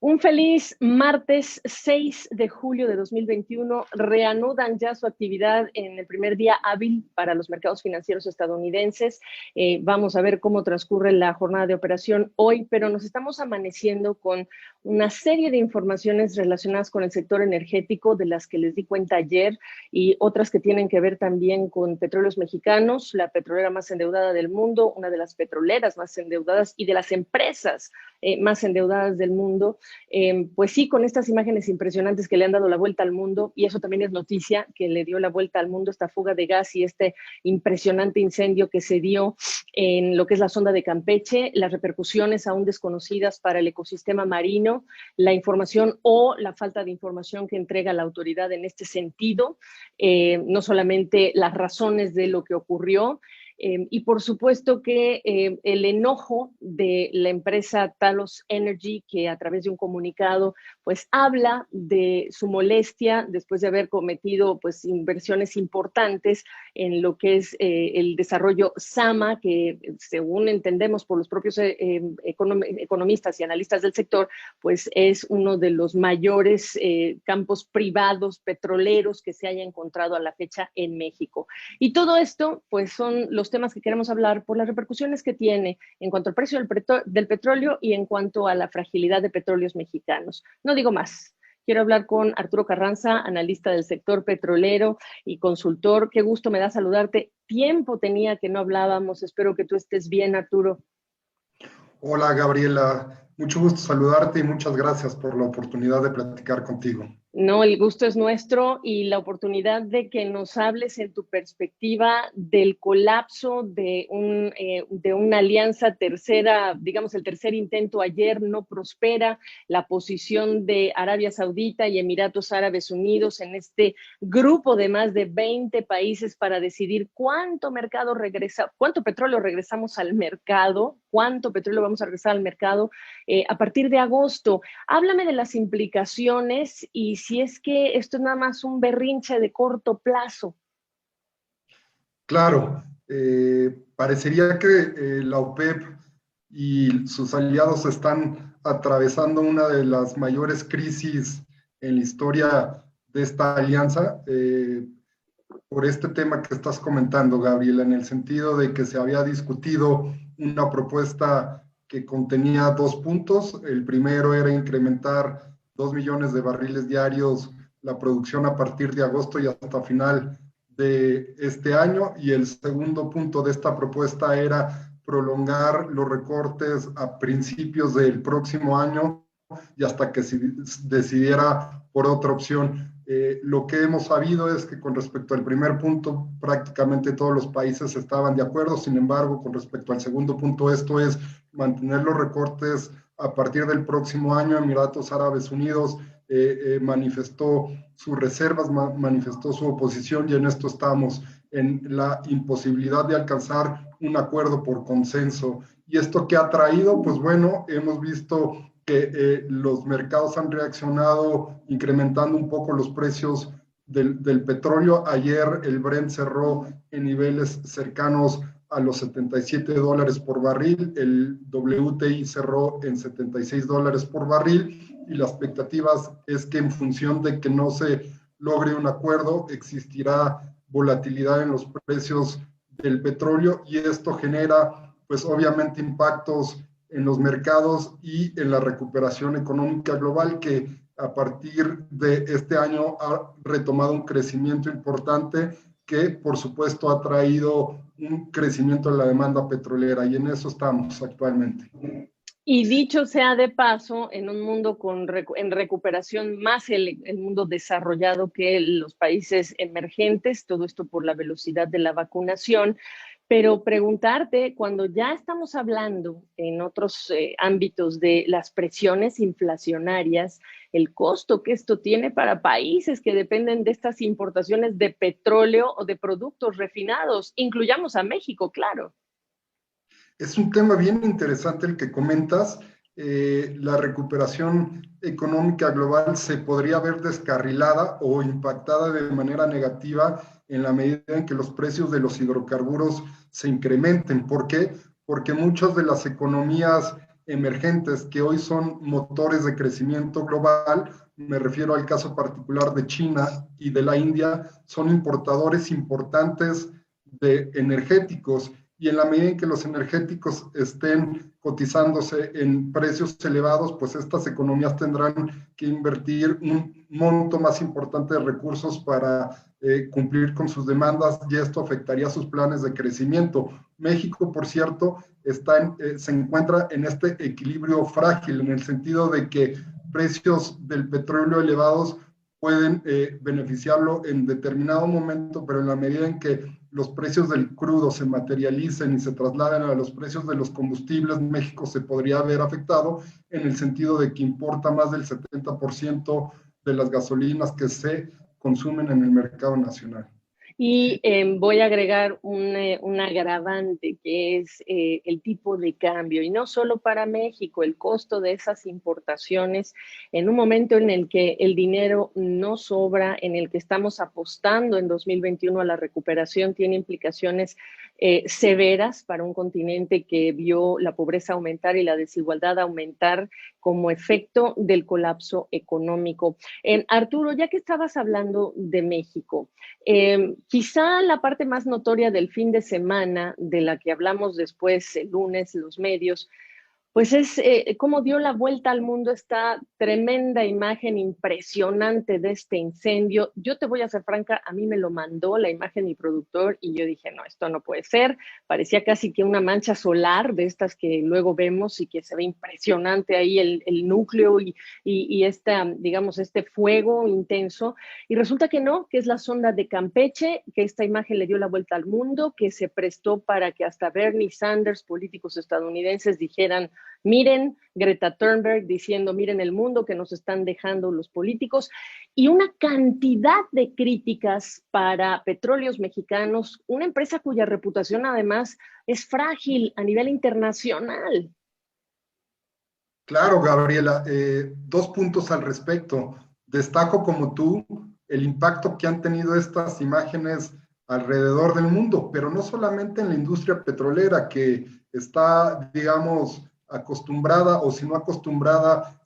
Un feliz martes 6 de julio de 2021. Reanudan ya su actividad en el primer día hábil para los mercados financieros estadounidenses. Vamos a ver cómo transcurre la jornada de operación hoy, pero nos estamos amaneciendo con una serie de informaciones relacionadas con el sector energético, de las que les di cuenta ayer, y otras que tienen que ver también con Petróleos Mexicanos, la petrolera más endeudada del mundo, una de las petroleras más endeudadas y de las empresas más endeudadas del mundo. Pues sí, con estas imágenes impresionantes que le han dado la vuelta al mundo, y eso también es noticia, que le dio la vuelta al mundo esta fuga de gas y este impresionante incendio que se dio en lo que es la sonda de Campeche, las repercusiones aún desconocidas para el ecosistema marino, la información o la falta de información que entrega la autoridad en este sentido, no solamente las razones de lo que ocurrió, y por supuesto que el enojo de la empresa Talos Energy, que a través de un comunicado pues habla de su molestia después de haber cometido pues inversiones importantes en lo que es el desarrollo Sama, que según entendemos por los propios economistas y analistas del sector, pues es uno de los mayores campos privados petroleros que se haya encontrado a la fecha en México. Y todo esto pues son los temas que queremos hablar por las repercusiones que tiene en cuanto al precio del petróleo y en cuanto a la fragilidad de Petróleos Mexicanos. No digo más. Quiero hablar con Arturo Carranza, analista del sector petrolero y consultor. Qué gusto me da saludarte. Tiempo tenía que no hablábamos. Espero que tú estés bien, Arturo. Hola, Gabriela. Mucho gusto saludarte y muchas gracias por la oportunidad de platicar contigo. No, el gusto es nuestro y la oportunidad de que nos hables en tu perspectiva del colapso de una alianza tercera, digamos el tercer intento ayer no prospera, la posición de Arabia Saudita y Emiratos Árabes Unidos en este grupo de más de 20 países para decidir cuánto petróleo regresamos al mercado, cuánto petróleo vamos a regresar al mercado a partir de agosto. Háblame de las implicaciones y si es que esto es nada más un berrinche de corto plazo. Claro, parecería que la OPEP y sus aliados están atravesando una de las mayores crisis en la historia de esta alianza, por este tema que estás comentando, Gabriela, en el sentido de que se había discutido una propuesta que contenía 2 puntos. El primero era incrementar 2 millones de barriles diarios la producción a partir de agosto y hasta final de este año, y el segundo punto de esta propuesta era prolongar los recortes a principios del próximo año y hasta que se decidiera por otra opción. Lo que hemos sabido es que con respecto al primer punto prácticamente todos los países estaban de acuerdo. Sin embargo, con respecto al segundo punto, esto es mantener los recortes a partir del próximo año, Emiratos Árabes Unidos manifestó sus reservas, manifestó su oposición, y en esto estamos, en la imposibilidad de alcanzar un acuerdo por consenso. ¿Y esto qué ha traído? Pues bueno, hemos visto que los mercados han reaccionado incrementando un poco los precios del petróleo. Ayer el Brent cerró en niveles cercanos a los $77 por barril, el WTI cerró en $76 por barril, y la expectativa es que en función de que no se logre un acuerdo, existirá volatilidad en los precios del petróleo, y esto genera pues obviamente impactos en los mercados y en la recuperación económica global, que a partir de este año ha retomado un crecimiento importante que por supuesto ha traído un crecimiento en la demanda petrolera, y en eso estamos actualmente. Y dicho sea de paso, en un mundo en recuperación, más el mundo desarrollado que los países emergentes, todo esto por la velocidad de la vacunación, pero preguntarte, cuando ya estamos hablando en otros ámbitos de las presiones inflacionarias, el costo que esto tiene para países que dependen de estas importaciones de petróleo o de productos refinados, incluyamos a México, claro. Es un tema bien interesante el que comentas. La recuperación económica global se podría ver descarrilada o impactada de manera negativa en la medida en que los precios de los hidrocarburos se incrementen. ¿Por qué? Porque muchas de las economías emergentes que hoy son motores de crecimiento global, me refiero al caso particular de China y de la India, son importadores importantes de energéticos, y en la medida en que los energéticos estén cotizándose en precios elevados, pues estas economías tendrán que invertir un monto más importante de recursos para cumplir con sus demandas, y esto afectaría sus planes de crecimiento. México, por cierto, se encuentra en este equilibrio frágil, en el sentido de que precios del petróleo elevados pueden beneficiarlo en determinado momento, pero en la medida en que los precios del crudo se materialicen y se trasladen a los precios de los combustibles, México se podría ver afectado, en el sentido de que importa más del 70% de las gasolinas que se consumen en el mercado nacional. Y voy a agregar un agravante, que es el tipo de cambio, y no solo para México, el costo de esas importaciones en un momento en el que el dinero no sobra, en el que estamos apostando en 2021 a la recuperación, tiene implicaciones severas para un continente que vio la pobreza aumentar y la desigualdad aumentar como efecto del colapso económico. Arturo, ya que estabas hablando de México, quizá la parte más notoria del fin de semana, de la que hablamos después el lunes, los medios, pues es cómo dio la vuelta al mundo esta tremenda imagen impresionante de este incendio. Yo te voy a ser franca, a mí me lo mandó la imagen mi productor y yo dije, no, esto no puede ser. Parecía casi que una mancha solar de estas que luego vemos y que se ve impresionante ahí el núcleo y digamos, este fuego intenso. Y resulta que no, que es la sonda de Campeche, que esta imagen le dio la vuelta al mundo, que se prestó para que hasta Bernie Sanders, políticos estadounidenses, dijeran, miren, Greta Thunberg diciendo, miren el mundo que nos están dejando los políticos, y una cantidad de críticas para Petróleos Mexicanos, una empresa cuya reputación además es frágil a nivel internacional. Claro, Gabriela, dos puntos al respecto. Destaco como tú el impacto que han tenido estas imágenes alrededor del mundo, pero no solamente en la industria petrolera, que está, digamos, acostumbrada, o si no acostumbrada,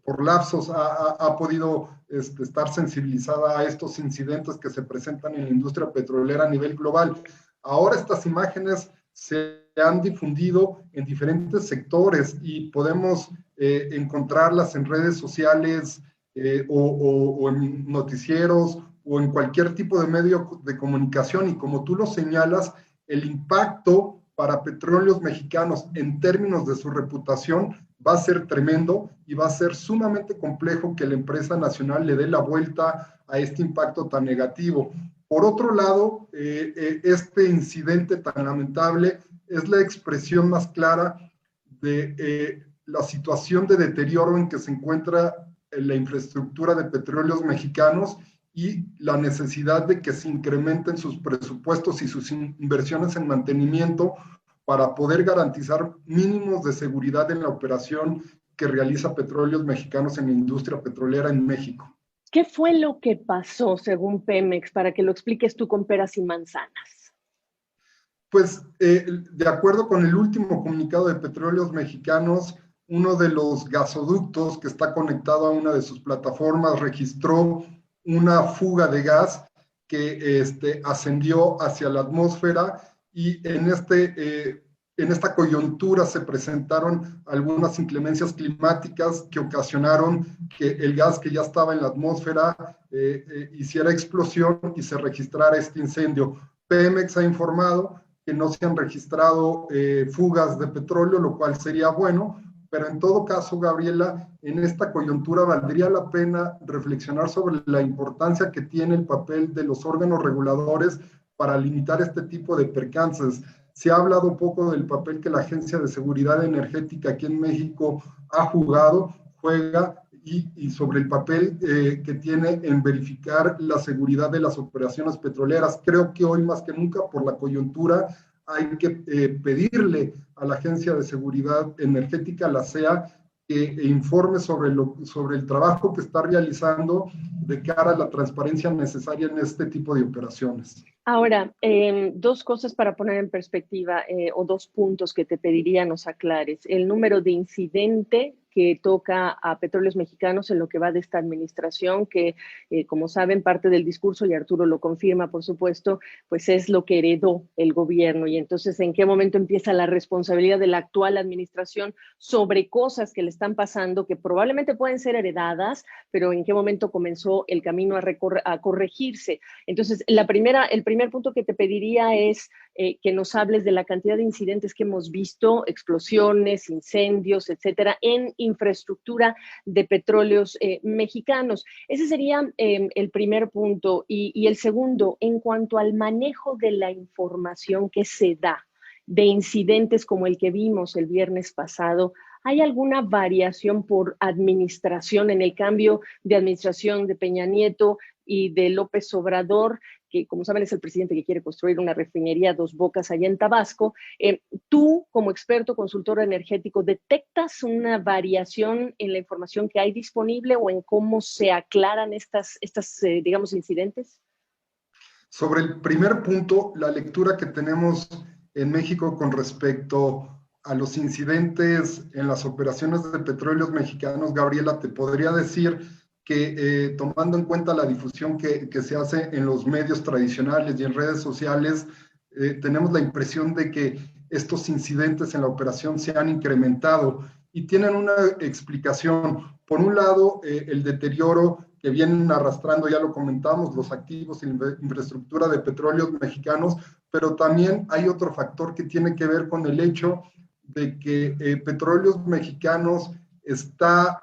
por lapsos ha podido estar sensibilizada a estos incidentes que se presentan en la industria petrolera a nivel global. Ahora estas imágenes se han difundido en diferentes sectores y podemos encontrarlas en redes sociales o en noticieros o en cualquier tipo de medio de comunicación, y como tú lo señalas, el impacto para Petróleos Mexicanos en términos de su reputación va a ser tremendo, y va a ser sumamente complejo que la empresa nacional le dé la vuelta a este impacto tan negativo. Por otro lado, este incidente tan lamentable es la expresión más clara de la situación de deterioro en que se encuentra la infraestructura de Petróleos Mexicanos, y la necesidad de que se incrementen sus presupuestos y sus inversiones en mantenimiento para poder garantizar mínimos de seguridad en la operación que realiza Petróleos Mexicanos en la industria petrolera en México. ¿Qué fue lo que pasó según Pemex, para que lo expliques tú con peras y manzanas? Pues de acuerdo con el último comunicado de Petróleos Mexicanos, uno de los gasoductos que está conectado a una de sus plataformas registró una fuga de gas que ascendió hacia la atmósfera, y en esta coyuntura se presentaron algunas inclemencias climáticas que ocasionaron que el gas que ya estaba en la atmósfera hiciera explosión y se registrara este incendio. Pemex ha informado que no se han registrado fugas de petróleo, lo cual sería bueno, pero en todo caso, Gabriela, en esta coyuntura valdría la pena reflexionar sobre la importancia que tiene el papel de los órganos reguladores para limitar este tipo de percances. Se ha hablado poco del papel que la Agencia de Seguridad Energética aquí en México juega, y sobre el papel que tiene en verificar la seguridad de las operaciones petroleras. Creo que hoy más que nunca, por la coyuntura, hay que pedirle a la Agencia de Seguridad Energética, la CEA, que informe sobre el trabajo que está realizando de cara a la transparencia necesaria en este tipo de operaciones. Ahora, dos cosas para poner en perspectiva o dos puntos que te pediría nos aclares. El número de incidente que toca a Petróleos Mexicanos en lo que va de esta administración, que como saben, parte del discurso, y Arturo lo confirma, por supuesto, pues es lo que heredó el gobierno. Y entonces, ¿en qué momento empieza la responsabilidad de la actual administración sobre cosas que le están pasando, que probablemente pueden ser heredadas, pero en qué momento comenzó el camino a corregirse? Entonces, el primer punto que te pediría es que nos hables de la cantidad de incidentes que hemos visto, explosiones, incendios, etcétera, en infraestructura de petróleos mexicanos. Ese sería el primer punto. Y el segundo, en cuanto al manejo de la información que se da de incidentes como el que vimos el viernes pasado, ¿hay alguna variación por administración en el cambio de administración de Peña Nieto y de López Obrador, que como saben es el presidente que quiere construir una refinería Dos Bocas allá en Tabasco? Tú, como experto consultor energético, ¿detectas una variación en la información que hay disponible o en cómo se aclaran digamos, incidentes? Sobre el primer punto, la lectura que tenemos en México con respecto a los incidentes en las operaciones de petróleos mexicanos, Gabriela, te podría decir que tomando en cuenta la difusión que se hace en los medios tradicionales y en redes sociales, tenemos la impresión de que estos incidentes en la operación se han incrementado y tienen una explicación. Por un lado, el deterioro que vienen arrastrando, ya lo comentamos, los activos y la infraestructura de petróleos mexicanos, pero también hay otro factor que tiene que ver con el hecho de que Petróleos Mexicanos está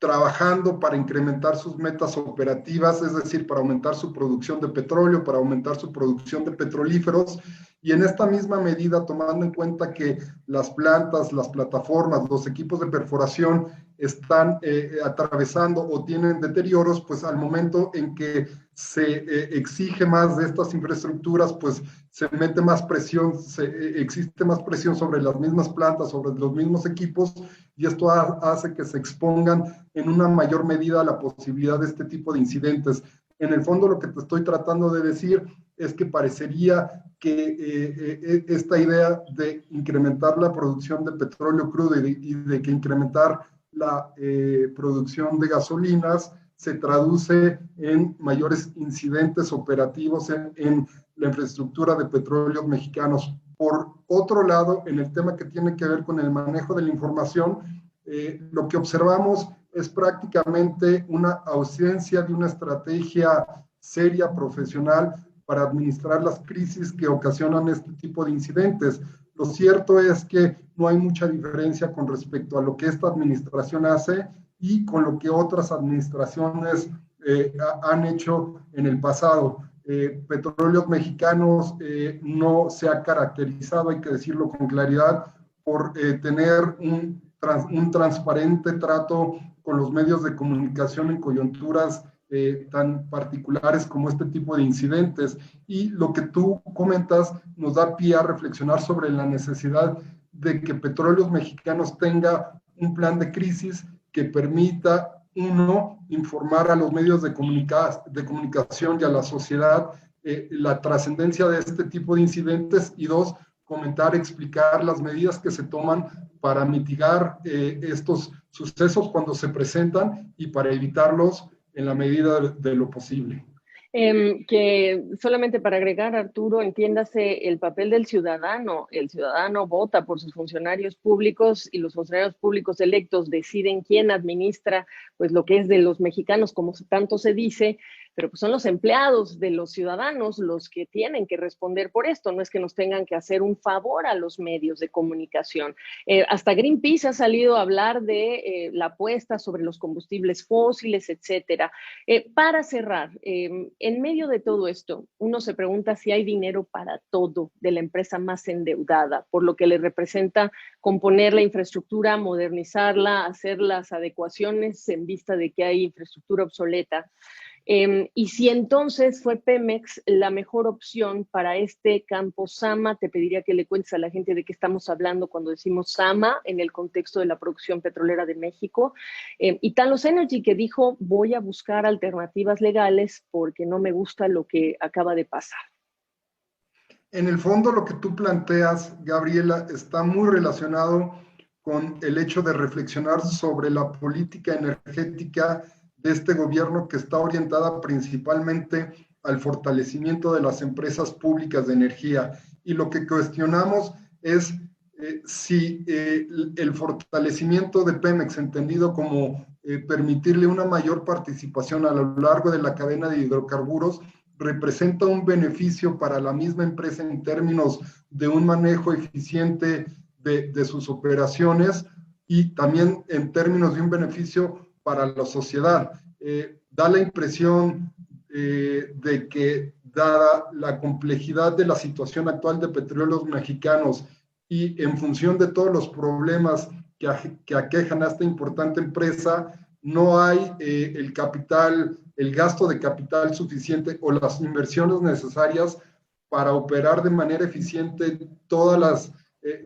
trabajando para incrementar sus metas operativas, es decir, para aumentar su producción de petróleo, para aumentar su producción de petrolíferos, y en esta misma medida, tomando en cuenta que las plantas, las plataformas, los equipos de perforación están atravesando o tienen deterioros, pues al momento en que se exige más de estas infraestructuras, pues se mete más presión, existe más presión sobre las mismas plantas, sobre los mismos equipos, y esto hace que se expongan en una mayor medida a la posibilidad de este tipo de incidentes. En el fondo, lo que te estoy tratando de decir es que parecería que esta idea de incrementar la producción de petróleo crudo y de que incrementar la producción de gasolinas se traduce en mayores incidentes operativos en la infraestructura de petróleos mexicanos. Por otro lado, en el tema que tiene que ver con el manejo de la información, lo que observamos es prácticamente una ausencia de una estrategia seria, profesional, para administrar las crisis que ocasionan este tipo de incidentes. Lo cierto es que no hay mucha diferencia con respecto a lo que esta administración hace y con lo que otras administraciones han hecho en el pasado. Petróleos Mexicanos no se ha caracterizado, hay que decirlo con claridad, por tener un transparente trato con los medios de comunicación en coyunturas tan particulares como este tipo de incidentes. Y lo que tú comentas nos da pie a reflexionar sobre la necesidad de que Petróleos Mexicanos tenga un plan de crisis que permita, uno, informar a los medios de comunicación y a la sociedad la trascendencia de este tipo de incidentes, y dos, comentar, explicar las medidas que se toman para mitigar estos sucesos cuando se presentan y para evitarlos en la medida de lo posible. Que solamente para agregar, Arturo, entiéndase el papel del ciudadano. El ciudadano vota por sus funcionarios públicos y los funcionarios públicos electos deciden quién administra pues lo que es de los mexicanos, como tanto se dice, pero pues son los empleados de los ciudadanos los que tienen que responder por esto. No es que nos tengan que hacer un favor a los medios de comunicación. Hasta Greenpeace ha salido a hablar de la apuesta sobre los combustibles fósiles, etcétera. Para cerrar, en medio de todo esto, uno se pregunta si hay dinero para todo de la empresa más endeudada, por lo que le representa componer la infraestructura, modernizarla, hacer las adecuaciones en vista de que hay infraestructura obsoleta. Y si entonces fue Pemex la mejor opción para este campo Zama, te pediría que le cuentes a la gente de qué estamos hablando cuando decimos Zama en el contexto de la producción petrolera de México. Y Talos Energy, que dijo, voy a buscar alternativas legales porque no me gusta lo que acaba de pasar. En el fondo, lo que tú planteas, Gabriela, está muy relacionado con el hecho de reflexionar sobre la política energética de este gobierno, que está orientada principalmente al fortalecimiento de las empresas públicas de energía. Y lo que cuestionamos es si el fortalecimiento de Pemex, entendido como permitirle una mayor participación a lo largo de la cadena de hidrocarburos, representa un beneficio para la misma empresa en términos de un manejo eficiente de sus operaciones, y también en términos de un beneficio para la sociedad. Da la impresión de que, dada la complejidad de la situación actual de Petróleos Mexicanos y en función de todos los problemas que aquejan a esta importante empresa, no hay el capital, el gasto de capital suficiente o las inversiones necesarias para operar de manera eficiente todas las,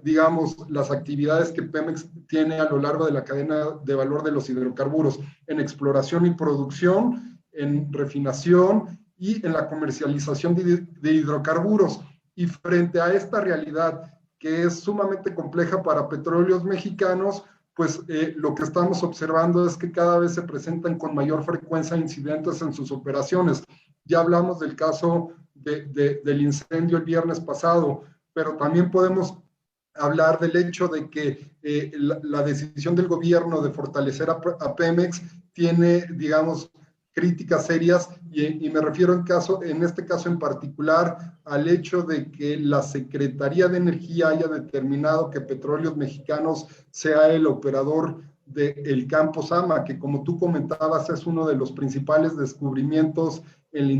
digamos, las actividades que Pemex tiene a lo largo de la cadena de valor de los hidrocarburos, en exploración y producción, en refinación y en la comercialización de hidrocarburos. Y frente a esta realidad, que es sumamente compleja para Petróleos Mexicanos, pues lo que estamos observando es que cada vez se presentan con mayor frecuencia incidentes en sus operaciones. Ya hablamos del caso del incendio el viernes pasado, pero también podemos hablar del hecho de que la decisión del gobierno de fortalecer a Pemex tiene, digamos, críticas serias, y me refiero en este caso en particular al hecho de que la Secretaría de Energía haya determinado que Petróleos Mexicanos sea el operador del campo Zama, que, como tú comentabas, es uno de los principales descubrimientos en la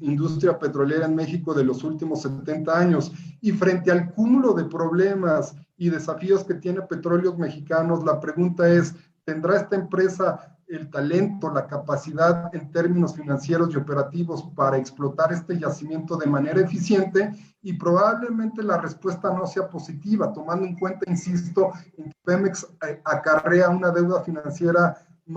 industria petrolera en México de los últimos 70 años. Y frente al cúmulo de problemas y desafíos que tiene Petróleos Mexicanos, la pregunta es, ¿tendrá esta empresa el talento, la capacidad en términos financieros y operativos para explotar este yacimiento de manera eficiente? Y probablemente la respuesta no sea positiva, tomando en cuenta, insisto, en que Pemex acarrea una deuda financiera de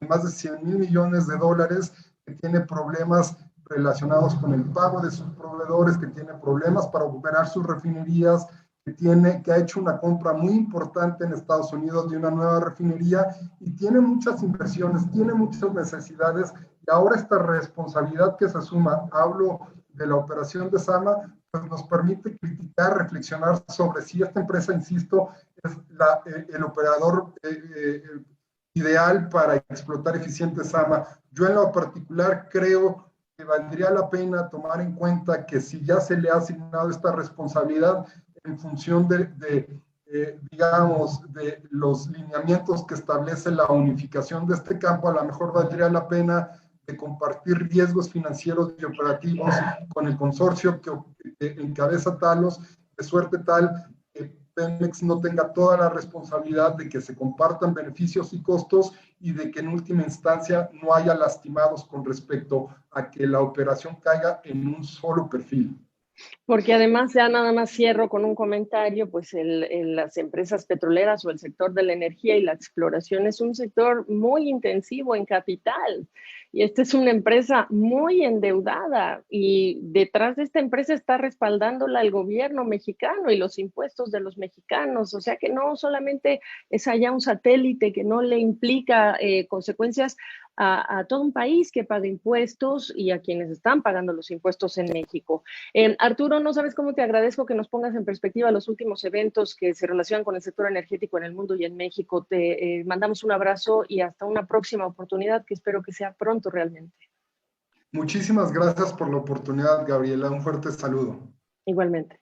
más de 100,000 millones de dólares, que tiene problemas relacionados con el pago de sus proveedores, que tiene problemas para operar sus refinerías, que ha hecho una compra muy importante en Estados Unidos de una nueva refinería, y tiene muchas inversiones, tiene muchas necesidades, y ahora esta responsabilidad que se suma, hablo de la operación de Zama, pues nos permite criticar, reflexionar sobre si esta empresa, insisto, es el operador ideal para explotar eficiente Zama. Yo, en lo particular, creo que valdría la pena tomar en cuenta que, si ya se le ha asignado esta responsabilidad en función digamos, de los lineamientos que establece la unificación de este campo, a lo mejor valdría la pena de compartir riesgos financieros y operativos con el consorcio que encabeza Talos, de suerte tal que Pemex no tenga toda la responsabilidad de que se compartan beneficios y costos, y de que en última instancia no haya lastimados con respecto a que la operación caiga en un solo perfil. Porque además, ya nada más cierro con un comentario, pues las empresas petroleras o el sector de la energía y la exploración es un sector muy intensivo en capital, y esta es una empresa muy endeudada, y detrás de esta empresa está respaldándola el gobierno mexicano y los impuestos de los mexicanos. O sea que no solamente es allá un satélite que no le implica consecuencias a todo un país que paga impuestos y a quienes están pagando los impuestos en México. Arturo, no sabes cómo te agradezco que nos pongas en perspectiva los últimos eventos que se relacionan con el sector energético en el mundo y en México. Te mandamos un abrazo y hasta una próxima oportunidad, que espero que sea pronto realmente. Muchísimas gracias por la oportunidad, Gabriela. Un fuerte saludo. Igualmente.